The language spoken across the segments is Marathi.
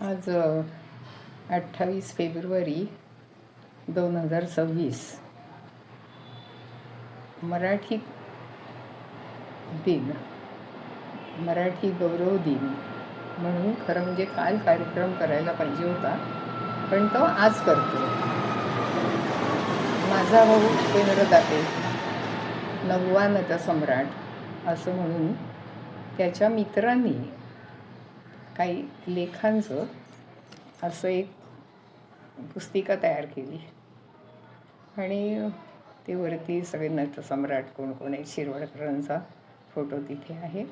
आज 28 फेब्रुवारी 2026 मराठी दिन, मराठी गौरव दिन म्हणून खरं म्हणजे काल कार्यक्रम करायला पाहिजे होता, पण तो आज करतो. माझा भाऊ उपेंद्र दाते 9वा नटसम्राट असं म्हणून त्याच्या मित्रांनी काही लेखांचं असं एक पुस्तिका तयार केली आणि ते वरती सगळे नटसम्राट कोण कोण आहेत, शिरवाडकरांचा फोटो तिथे आहे.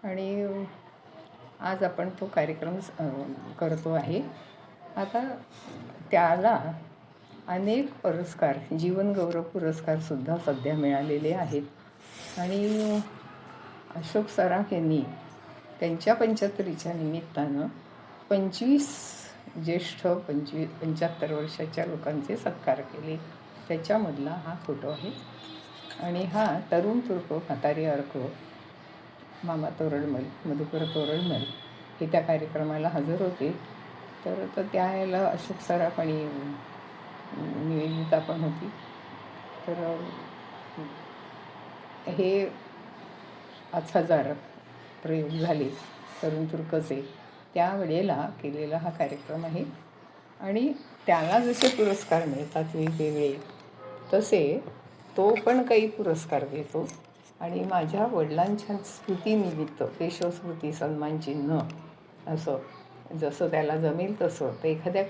आणि आज आपण तो कार्यक्रम करतो आहे. आता त्याला अनेक पुरस्कार, जीवनगौरव पुरस्कारसुद्धा सध्या मिळालेले आहेत. आणि अशोक सराफ यांनी त्यांच्या 75च्या निमित्तानं 25 ज्येष्ठ 75 वर्षाच्या लोकांचे सत्कार केले. त्याच्यामधला हा फोटो आहे. आणि हा तरुण तुर्क म्हातारी अर्क मामा तोरडमल, मधुकर तोरडमल हे त्या कार्यक्रमाला हजर होते. तर त्या याला अशोक सराफ आणि निवेदिता पण होती. तर हे 5,000 प्रयोग झाले तरुण तुर्कचे, त्यावेळेला केलेला हा कार्यक्रम आहे. आणि त्याला जसे पुरस्कार मिळतात वेगवेगळे, तसे तो पण काही पुरस्कार देतो. आणि माझ्या वडिलांच्या स्मृतीनिमित्त केशव स्मृती सन्मान चिन्ह असं जसं त्याला जमेल तसं ते एखाद्या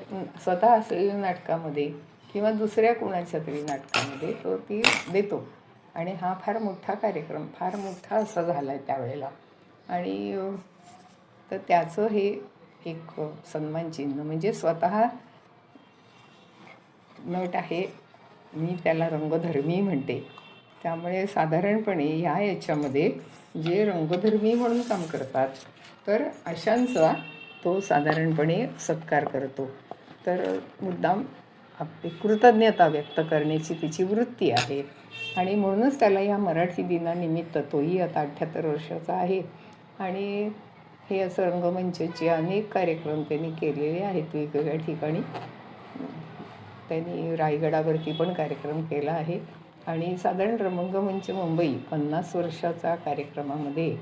स्वतः असलेल्या नाटकामध्ये किंवा दुसऱ्या कुणाच्या तरी नाटकामध्ये तो ती देतो. आणि हा फार मोठा कार्यक्रम, फार मोठा असा झाला आहे त्यावेळेला. आणि तर त्याचं हे एक सन्मान चिन्ह, म्हणजे स्वतः नट आहे, मी त्याला रंगधर्मी म्हणते. त्यामुळे साधारणपणे याच्यामध्ये जे रंगधर्मी म्हणून काम करतात तर अशांचा तो साधारणपणे सत्कार करतो. तर मुद्दाम आपली कृतज्ञता व्यक्त करण्याची तिची वृत्ती आहे. आणि म्हणूनच त्याला या मराठी दिनानिमित्त, तोही आता 78 वर्षाचा आहे. आणि हे असं रंगमंचाचे अनेक कार्यक्रम त्यांनी केलेले आहेत वेगवेगळ्या ठिकाणी. त्यांनी रायगडावरती पण कार्यक्रम केला आहे. आणि साधारण रंगमंच मुंबई 50 वर्षाचा कार्यक्रमामध्ये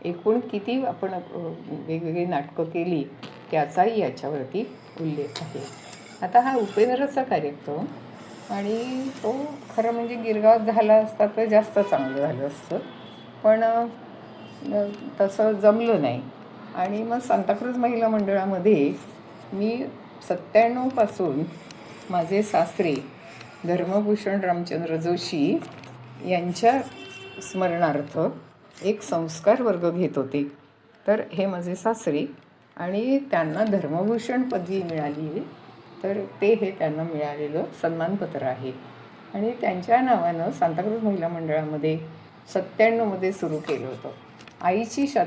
एकूण किती आपण वेगवेगळी नाटकं केली त्याचाही याच्यावरती उल्लेख आहे. आता हा उपेंद्रचा कार्यक्रम, आणि तो खरं म्हणजे गिरगावात झाला असता तर जास्त चांगलं झालं असतं, पण तसं जमलं नाही. आणि मग सांताक्रूज महिला मंडळामध्ये मी 97 माझे सासरे धर्मभूषण रामचंद्र जोशी यांच्या स्मरणार्थ एक संस्कार वर्ग घेत होते. तर हे माझे सासरे, आणि त्यांना धर्मभूषण पदवी मिळाली. तर ते हे त्यांना मिळालेलं सन्मानपत्र आहे. आणि त्यांच्या नावानं सांताक्रूज महिला मंडळामध्ये 97 सुरू केलं होतं.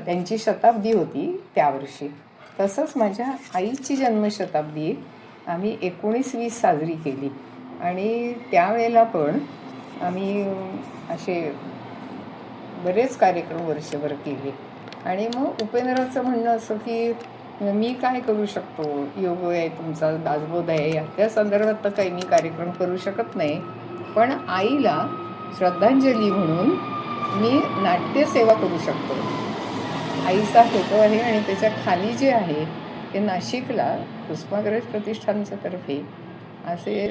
त्यांची शताब्दी होती त्यावर्षी. तसंच माझ्या आईची जन्मशताब्दी आम्ही 1920 साजरी केली. आणि त्यावेळेला पण आम्ही असे बरेच कार्यक्रम वर्षभर केले. आणि मग उपेंद्राचं म्हणणं असं की मी काय करू शकतो, योग आहे तुमचा, दासबोध आहे, त्या संदर्भात तर काही मी कार्यक्रम करू शकत नाही, पण आईला श्रद्धांजली म्हणून मी नाट्यसेवा करू शकतो. आईचा फोटो आहे आणि त्याच्या खाली जे आहे ते नाशिकला कुसुमाग्रज प्रतिष्ठानच्या तर्फे असे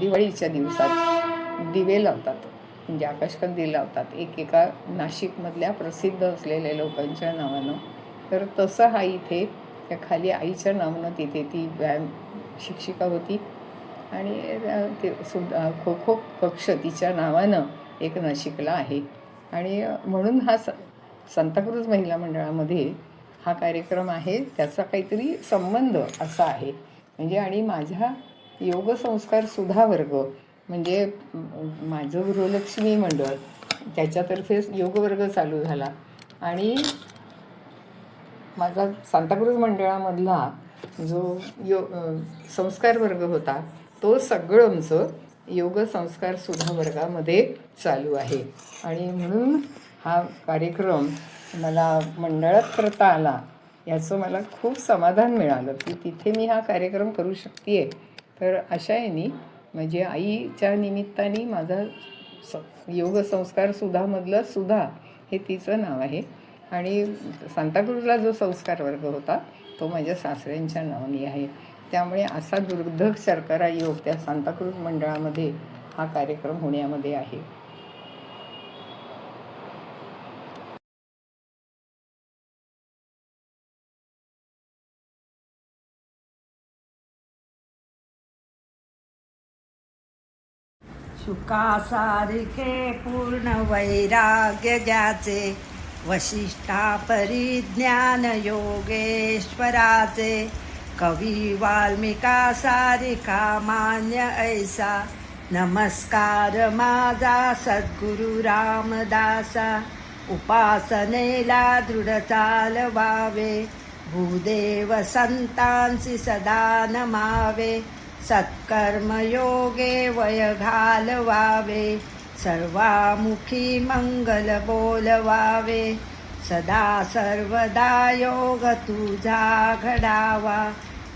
दिवाळीच्या दिवसात दिवे लावतात, म्हणजे आकाशकंदील लावतात एकेका नाशिकमधल्या प्रसिद्ध असलेल्या लोकांच्या नावानं. तर तसं हा इथे त्या खाली आईच्या नावानं तिथे ती व्यायाम शिक्षिका होती. आणि ते सुद्धा खो खो कक्ष तिच्या नावानं एक नाशिकला आहे. आणि म्हणून हा सांताक्रूज महिला मंडळामध्ये हा कार्यक्रम आहे, त्याचा काहीतरी संबंध असा आहे. म्हणजे आणि माझ्या योगसंस्कार सुधा वर्ग, म्हणजे माझं गृहलक्ष्मी मंडळ त्याच्यातर्फे योगवर्ग चालू झाला. आणि माझा सांताक्रूज मंडळामधला जो संस्कार वर्ग होता तो सगळं आमचं योगसंस्कार सुधा वर्गामध्ये चालू आहे. आणि म्हणून हा कार्यक्रम मला मंडळात करता आला याचं मला खूप समाधान मिळालं की तिथे मी हा कार्यक्रम करू शकते आहे. तर अशा याने म्हणजे आईच्या निमित्ताने माझा योगसंस्कार सुधामधलं सुधा हे तिचं नाव आहे आणि सांताक्रूजला जो संस्कार वर्ग होता तो माझ्या सासऱ्यांच्या नावाने आहे. त्यामुळे असा दुर्धर शर्करा योग त्या सांताक्रूज मंडळामध्ये हा कार्यक्रम होण्यामध्ये आहे. शुकासारिखे पूर्ण वैराग्य ज्याचे, वशिष्ठा परिज्ञान योगेश्वराचे, कवी वाल्मिका सारिका मान्य ऐसा, नमस्कार माझा सद्गुरु रामदासा. उपासनेला दृढ चालवावे, भूदेव संतांसी सदा नमावे. सत्कर्मयोगे वय घालवावे, सर्वामुखी मंगल बोलवावे. सदा सर्वदा योग तुझा घडावा,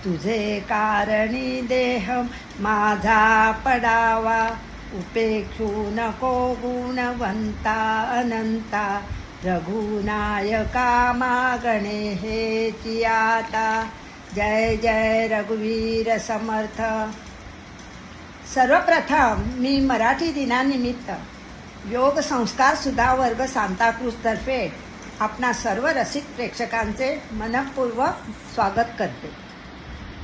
तुझे कारणी देह माझा पडावा. उपेक्षू नको गुणवंता अनंता, रघुनायका मागणे हेची आता. जय जय रघुवीर समर्थ. सर्वप्रथम मी मराठी दिनानिमित्त योग संस्कार सुधा वर्ग सांताक्रूजतर्फे आपणा सर्व रसिक प्रेक्षकांचे मनःपूर्वक स्वागत करते.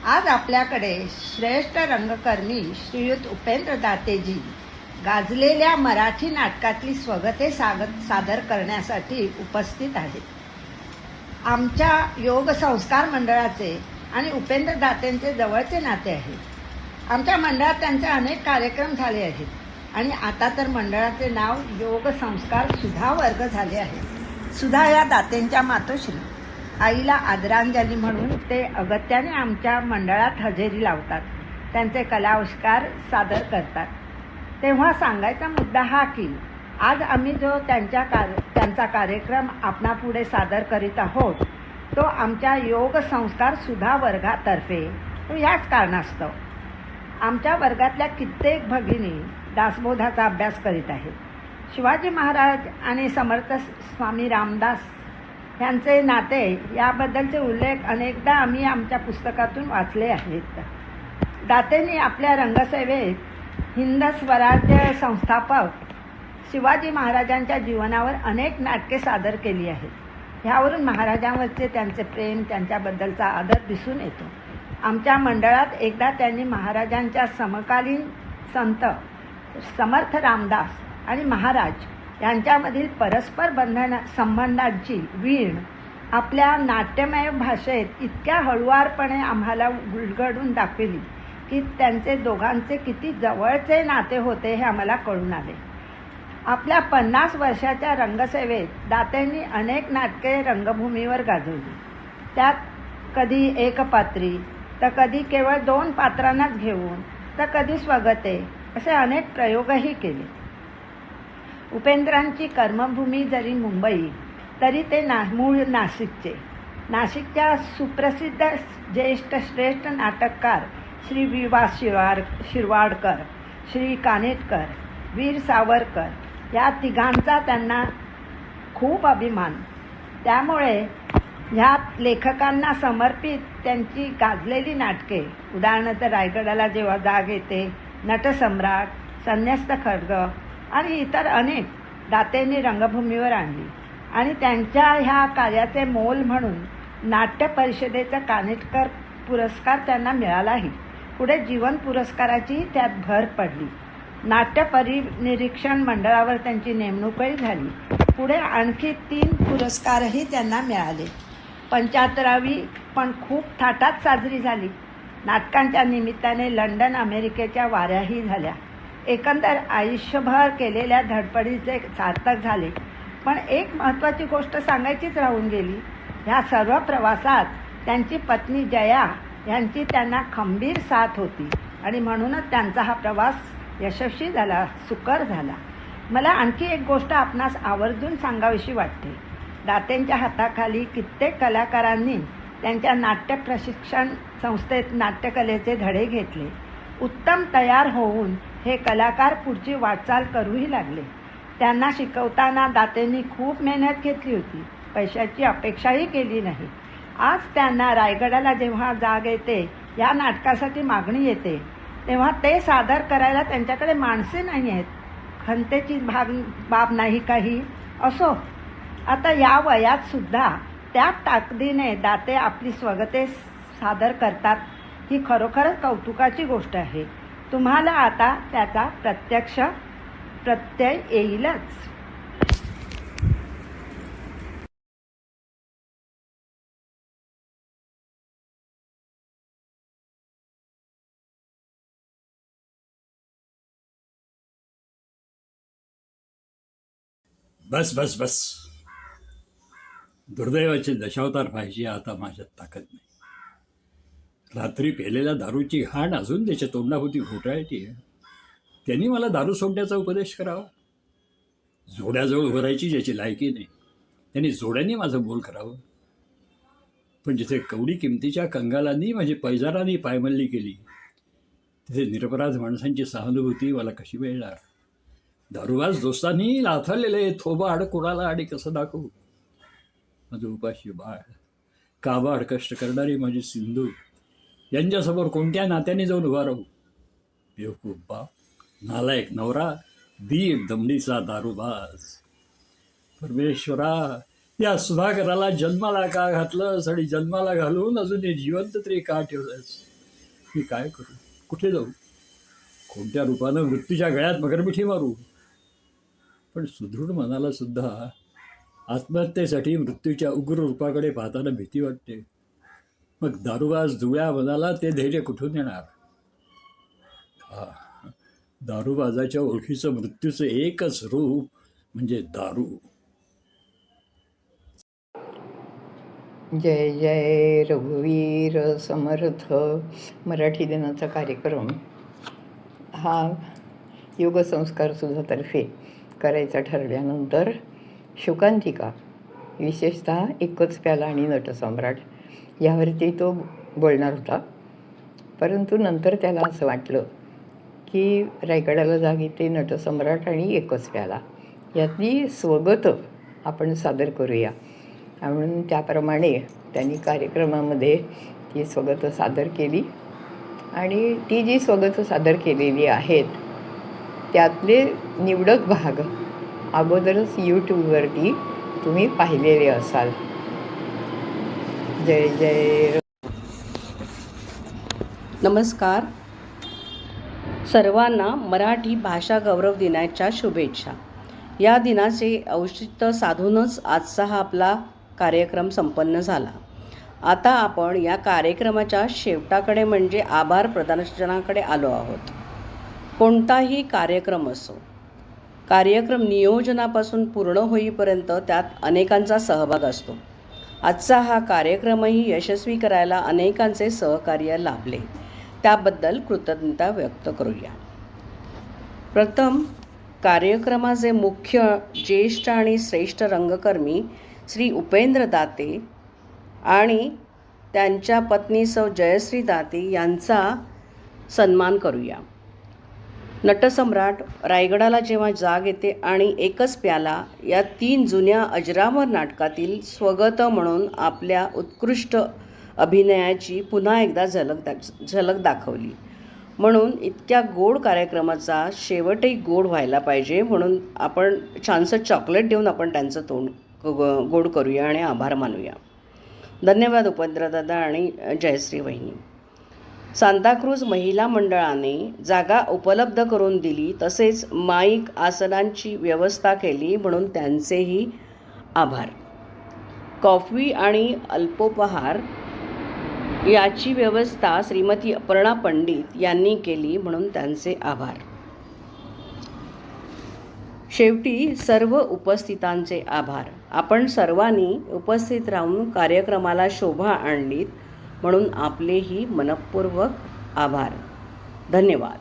आज आपल्याकडे श्रेष्ठ रंगकर्मी श्रीयुत उपेंद्र दातेजी गाजलेल्या मराठी नाटकातली स्वगते सादर करण्यासाठी उपस्थित आहेत. आमच्या योग संस्कार मंडळाचे आणि उपेंद्र दातेंचे जवळचे नाते आहे. आमच्या मंडळात त्यांचे अनेक कार्यक्रम झाले आहेत आणि आता तर मंडळाचे नाव योग संस्कार सुधा वर्ग झाले आहे. सुधा या दातेंच्या मातोश्री. आईला आदरांजली म्हणून ते अगत्याने आमच्या मंडळात हजेरी लावतात, त्यांचे कलाविष्कार सादर करतात. तेव्हा सांगायचा मुद्दा हा की आज आम्ही जो त्यांचा कार्यक्रम आपणापुढे सादर करीत आहोत तो आमच्या योग संस्कार सुधा वर्गातर्फे, तो याच कारणास्तव आमच्या वर्गातल्या कित्येक भगिनी दासबोधाचा अभ्यास करीत आहेत. शिवाजी महाराज आणि समर्थ स्वामी रामदास यांचे नाते याबद्दलचे उल्लेख अनेकदा आम्ही आमच्या पुस्तकातून वाचले आहेत. दातेंनी आपल्या रंगसेवेत हिंद स्वराज्य संस्थापक शिवाजी महाराजांच्या जीवनावर अनेक नाटके सादर केली आहेत. ह्यावरून महाराजांवरचे त्यांचे प्रेम, त्यांच्याबद्दलचा आदर दिसून येतो. आमच्या मंडळात एकदा त्यांनी महाराजांच्या समकालीन संत समर्थ रामदास आणि महाराज यांच्यामधील परस्पर संबंधांची वीण आपल्या नाट्यमय भाषेत इतक्या हळुवारपणे आम्हाला उलगडून दाखविली की त्यांचे दोघांचे किती जवळचे नाते होते हे आम्हाला कळून आले. आपल्या 50 वर्षाच्या रंगसेवेत दातेंनी अनेक नाटके रंगभूमीवर गाजवली. त्यात कधी एकपात्री, तर कधी केवळ 2 पात्रांनाच घेऊन, तर कधी स्वगते असे अनेक प्रयोगही केले. उपेंद्रांची कर्मभूमी जरी मुंबई तरी ते मूळ नाशिकचे. नाशिकच्या सुप्रसिद्ध ज्येष्ठ श्रेष्ठ नाटककार श्री वि वा शिरवाडकर, श्री कानेटकर, वीर सावरकर या तिघांचा त्यांना खूप अभिमान. त्यामुळे ह्या लेखकांना समर्पित त्यांची गाजलेली नाटके, उदाहरणार्थ रायगडाला जेव्हा जाग येते, नटसम्राट, संन्यस्त खड्ग आणि इतर अनेक दातेंनी रंगभूमीवर आणली आणि त्यांच्या ह्या कार्याचे मोल म्हणून नाट्य परिषदेचा कानेटकर पुरस्कार त्यांना मिळालाही. पुढे जीवन पुरस्काराची त्यात भर पडली. नाट्य परिनिरीक्षण मंडळावर त्यांची नेमणूकही झाली. पुढे आणखी 3 पुरस्कारही त्यांना मिळाले. 75वी पण खूप थाटात साजरी झाली. नाटकांच्या निमित्ताने लंडन, अमेरिकेच्या वाऱ्याही झाल्या. एकंदर आयुष्यभर केलेल्या धडपडीचे सार्थक झाले. पण एक महत्त्वाची गोष्ट सांगायचीच राहून गेली. ह्या सर्व प्रवासात त्यांची पत्नी जया यांची त्यांना खंबीर साथ होती आणि म्हणूनच त्यांचा हा प्रवास यशस्वी झाला, सुकर झाला. मला आणखी एक गोष्ट आपणास आवर्जून सांगावीशी वाटते. दातेंच्या हाताखाली कित्येक कलाकारांनी त्यांच्या नाट्य प्रशिक्षण संस्थेत नाट्यकलेचे धडे घेतले. उत्तम तयार होऊन हे कलाकार पुढची वाटचाल करूही लागले. त्यांना शिकवताना दातेंनी खूप मेहनत घेतली होती. पैशाची अपेक्षाही केली नाही. आज त्यांना रायगडाला जेव्हा जाग येते, या नाटकासाठी मागणी येते, तेव्हा ते सादर करायला त्यांच्याकडे माणसे नाही आहेत. खंतेची बाब नाही काही असो. आता या वयात सुद्धा त्या ताकदीने दाते आपली स्वगते सादर करतात, ही खरोखरच कौतुकाची गोष्ट आहे. तुम्हाला आता त्याचा प्रत्यक्ष प्रत्यय येईलच. बस बस बस. दुर्दैवाचे दशावतार पाहिजे आता माझ्यात ताकद नाही. रात्री पेलेल्या दारूची घाण अजून त्याच्या तोंडाभोवती घोटाळती आहे. त्यांनी मला दारू सोडण्याचा उपदेश करावा. जोड्याजवळ उभं राहायची ज्याची लायकी नाही, त्यांनी जोड्यांनी माझं बोल करावं. पण जिथे कवडी किमतीच्या कंगालांनी माझी पैजारांनी पायमल्ली केली, तिथे निरपराध माणसांची सहानुभूती मला कशी मिळणार? दारूबाज दोस्तांनी लाथरलेले थोबाड कोणाला आणि कसं दाखवू? माझं उपाशी बाळ, काबाड कष्ट करणारी माझी सिंधू, यांच्यासमोर कोणत्या नात्याने जाऊन उभा राहू? बेवकूफ बाप, नालायक नवरा, दीप दमडीचा दारूबाज. परमेश्वरा, या सुधाकराला जन्माला का घातलंस आणि जन्माला घालून अजून हे जिवंत तरी का ठेवलंस? मी काय करू? कुठे जाऊ? कोणत्या रूपानं मृत्यूच्या गळ्यात मगरमिठी मारू? पण सुदृढ मनाला सुद्धा आत्महत्येसाठी मृत्यूच्या उग्र रूपाकडे पाहताना भीती वाटते. मग दारूबाज जुळ्या मनाला ते धैर्य कुठून येणार? दारूबाजाच्या ओळखीचं मृत्यूचं एकच रूप म्हणजे दारू. जय जय रघुवीर समर्थ. मराठी दिनाचा कार्यक्रम हा योगसंस्कार सुधातर्फे करायचा ठरल्यानंतर शोकांतिका, विशेषतः एकच प्याला आणि नटसम्राट यावरती तो बोलणार होता. परंतु नंतर त्याला असं वाटलं की रायगडाला जाग येते, नटसम्राट आणि एकच प्याला यातली स्वगतं आपण सादर करूया. म्हणून त्याप्रमाणे त्यांनी कार्यक्रमामध्ये ती स्वगतं सादर केली. आणि ती जी स्वगतं सादर केलेली आहेत त्यातले निवडक भाग अगोदरच यूट्यूबवरती तुम्ही पाहिलेले असाल. जय जय. नमस्कार. सर्वांना मराठी भाषा गौरव दिनाच्या शुभेच्छा. या दिनाचे औचित्य साधूनच आजचा हा आपला कार्यक्रम संपन्न झाला. आता आपण या कार्यक्रमाच्या शेवटाकडे म्हणजे आभार प्रदर्शनाकडे आलो आहोत. कोणताही कार्यक्रम असो, कार्यक्रम नियोजनापासून पूर्ण होईपर्यंत त्यात अनेकांचा सहभाग असतो. आजचा हा कार्यक्रमही यशस्वी करायला अनेकांचे सहकार्य लाभले, त्याबद्दल कृतज्ञता व्यक्त करूया. प्रथम कार्यक्रमाचे मुख्य ज्येष्ठ आणि श्रेष्ठ रंगकर्मी श्री उपेंद्र दाते आणि त्यांच्या पत्नी सौ जयश्री दाते यांचा सन्मान करूया. नटसम्राट, रायगडाला जेव्हा जाग येते आणि एकच प्याला या 3 जुन्या अजरामर नाटकातील स्वगत म्हणून आपल्या उत्कृष्ट अभिनयाची पुन्हा एकदा झलक दाखवली. म्हणून इतक्या गोड कार्यक्रमाचा शेवटही गोड व्हायला पाहिजे, म्हणून आपण छानसं चॉकलेट देऊन आपण त्यांचं तोंड गोड करूया आणि आभार मानूया. धन्यवाद उपेंद्रदादा आणि जयश्री वहिनी. सांताक्रूज महिला मंडळाने जागा उपलब्ध करून दिली, तसेच माईक आसनांची व्यवस्था केली, म्हणून त्यांचेही आभार. कॉफी आणि अल्पोपहार याची व्यवस्था श्रीमती अपर्णा पंडित यांनी केली, म्हणून त्यांचे आभार. शेवटी सर्व उपस्थितांचे आभार. आपण सर्वांनी उपस्थित राहून कार्यक्रमाला शोभा आणलीत, म्हणून आपलेही मनःपूर्वक आभार. धन्यवाद.